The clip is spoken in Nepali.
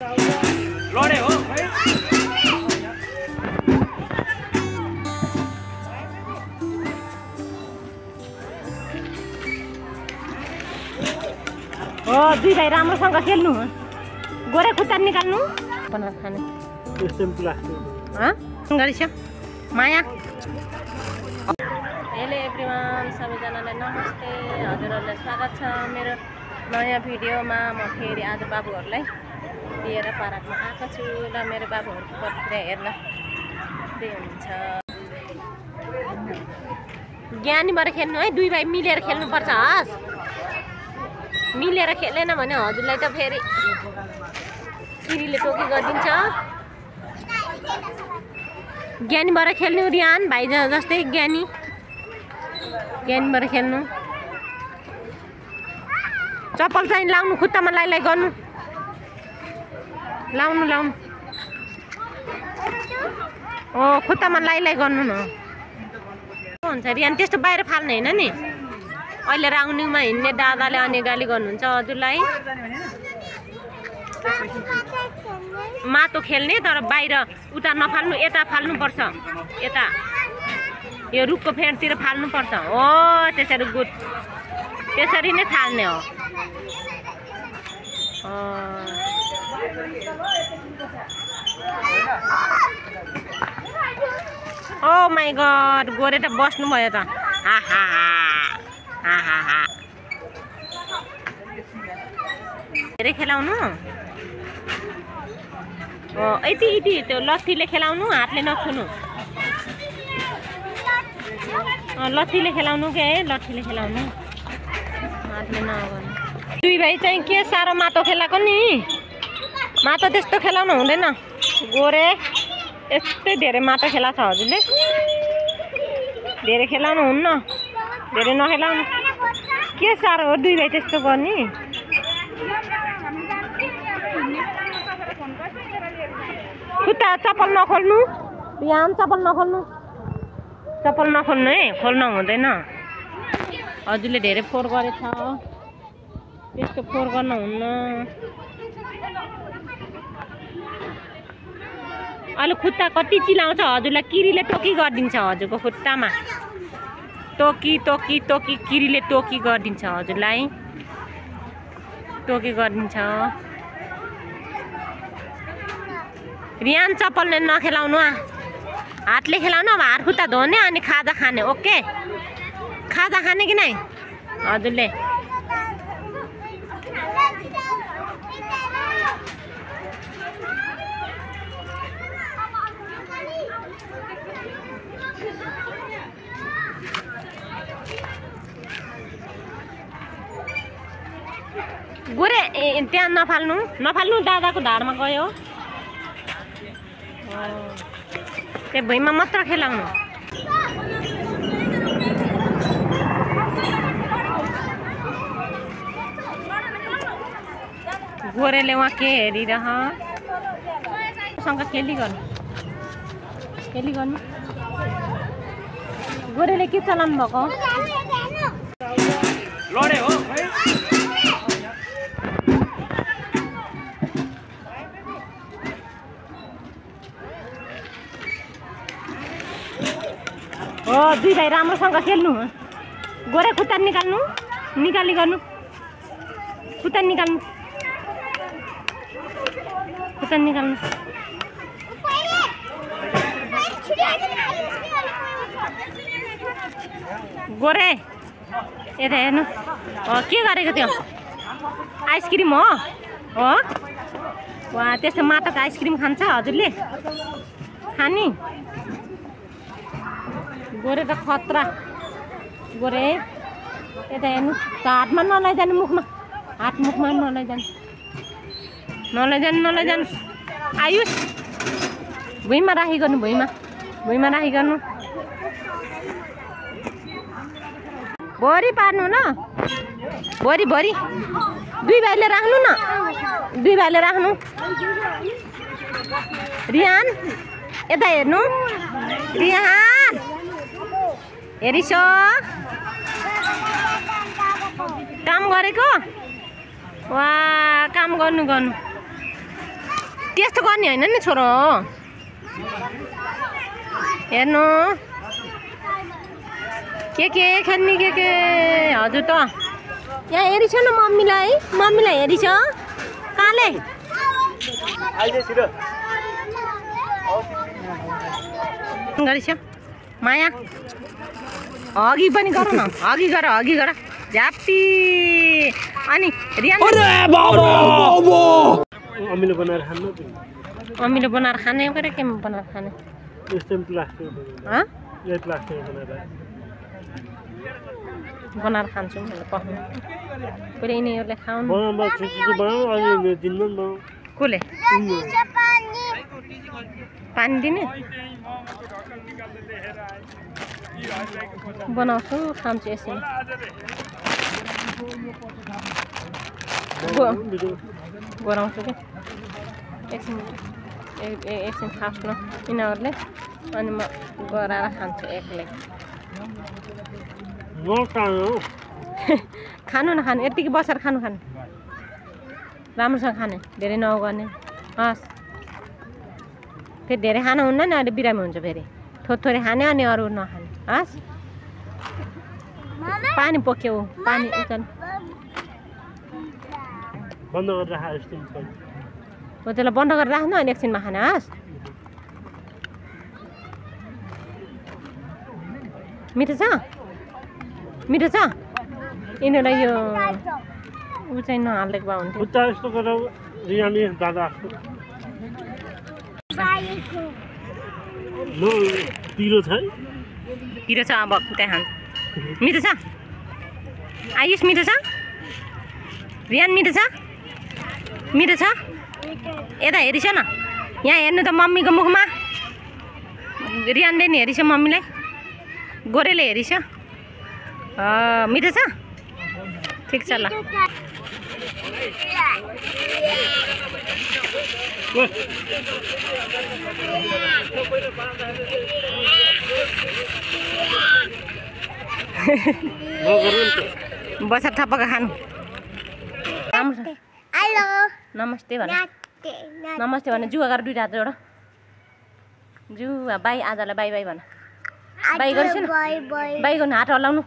लडे हो दुई भाइ राम्रोसँग खेल्नु गोरे खुट्टा निकाल्नु बनाएर खाने गाडी छ माया। हेलो एभ्रिवान, सबैजनालाई नमस्ते, हजुरहरूलाई स्वागत छ मेरो नयाँ भिडियोमा। म फेरि आज बाबुहरूलाई लिएर पार्कमा आएको छु र मेरो बाबुहरूको प्रतिक्रिया हेर्न त्यही हुन्छ। ज्ञानीबाट खेल्नु है, दुई भाइ मिलेर खेल्नुपर्छ। हस्, मिलेर खेलेन भने हजुरलाई त फेरि किरीले टोकी गरिदिन्छ। ज्ञानीबाट खेल्नु, रियान भाइ जस्तै ज्ञानीबाट खेल्नु। चप्पल चाहिँ लाउनु, खुट्टामा लाइ गर्नु, लाउनु खुट्टामा लाइ गर्नु न हुन्छ। रियान त्यस्तो बाहिर फाल्ने होइन नि। अहिले राउन्डिङमा हिँड्ने दादाले अनि गाली गर्नुहुन्छ हजुरलाई। माटो खेल्ने तर बाहिर उता नफाल्नु, यता फाल्नुपर्छ। यता यो रुखको फेडतिर फाल्नुपर्छ हो, त्यसरी गुड, त्यसरी नै फाल्ने हो। ओ माई गड, गोरे त बस्नु भयो त। धेरै खेलाउनु, यति त्यो लत्थीले खेलाउनु, हातले नछुनु। लत्थीले खेलाउनु के, लट्ठीले खेलाउनु, हातले नगर्नु। दुई भाइ चाहिँ के साह्रो माटो खेलाएको नि। माटो त्यस्तो खेलाउनु हुँदैन। गोरे यस्तै धेरै माटो खेलाएको छ हजुरले। धेरै खेलाउनु हुन्न, धेरै नखेलाउनु। के साह्रो हो दुई भाइ त्यस्तो गर्ने। खुट्टा चप्पल नखोल्नु, यहाँ चप्पल नखोल्नु, चप्पल नखोल्नु है, खोल्न हुँदैन। हजुरले धेरै फोहोर गरेछ, त्यस्तो फोहोर गर्नु हुन्न। अहिले खुट्टा कति चिलाउँछ हजुरलाई, किरीले टोकी गरिदिन्छ हजुरको खुट्टामा। टोकी किरीले टोकी गरिदिन्छ हजुरलाई, टोकी गरिदिन्छ। रियान चप्पलले नखेलाउनु, हातले खेलाउनु। अब हात खुट्टा धोने अनि खाजा खाने। ओके, खाजा खाने कि नै हजुरले। गोरे त्यहाँ नफाल्नु, दादाको धारमा गयो। त्यो भुइँमा मात्र खेलाउनु। गोरेले उहाँ के हेरिरहसँग खेली गर्नु। गोरेले के चलाउनु भएको लडे हो दुई भाइ राम्रोसँग खेल्नु। गोरे खुट्टा निकाल्नु, गर्नु, खुट्टा निकाल्नु, गोरे यता हेर्नु। के गरेको त्यो आइसक्रिम हो? वा, त्यस्तो माटोको आइसक्रिम खान्छ हजुरले? खानी गोरे त खतरा। गोरे यता हेर्नु, हातमा नलैजानु, मुखमा, हात मुखमा नलैजानु। आयुष भुइँमा राखी गर्नु, भुइँमा राखी गर्नु। भरि पार्नु न, भरि दुई भाइले राख्नु न, रियान यता हेर्नु, रियान हेरिस काम गरेको। वा, काम गर्नु त्यस्तो गर्ने होइन नि छोरो हेर्नु के खेल्ने के हजुर त यहाँ हेरिछ न मम्मीलाई हेरिछ कहाँले गरिछ माया हगी पनि गर न हगी गर झ्याप्पी अनि अमिलो बनाएर खानु अमिलो बनाएर खाने गरे के बनाएर खाने यस्तो प्लास्टिक यो प्लास्टिक बनाएर खान्छु भनेर पखाउनु पहिले यिनीहरूले खाउनु कसले पानी दिने बनाउँछु खान्छु यसरी गराउँछु कि एकछिन खास् न यिनीहरूले अनि म गराएर खान्छु एक्लै खानु नखानु यतिकै बसेर खानु राम्रोसँग खाने धेरै नगर्ने हस् फेरि धेरै खानु हुन्न नि अहिले बिरामी हुन्छ फेरि थोरै खाने अनि अरू नखाने हस् पानी पोक्यो पानी उचाल्नु बन्द गरेर राख हो त्यसलाई बन्द गरेर राख्नु अनि एकछिनमा खाने हस् मिठो छ यिनीहरूलाई यो ऊ चाहिँ नहालिदिएको भए हुन्थ्यो यस्तो गरेर रियानी दादा पिरो छ अब त्यहाँ खान्छ मिठो छ आयुष मिठो छ रियान मिठो छ यता हेरिछ न यहाँ हेर्नु त मम्मीको मुखमा रियानले नि हेरिछ मम्मीलाई गोरेले हेरिछ मिठो छ ठिक छ ल बसेर थपका खानु हेलो नमस्ते भने जुवा गरेर दुईटा हात एउटा जुवा बाई आजलाई बाई भन बाई गरिस् न बाई गर्नु हात हल्लाउनु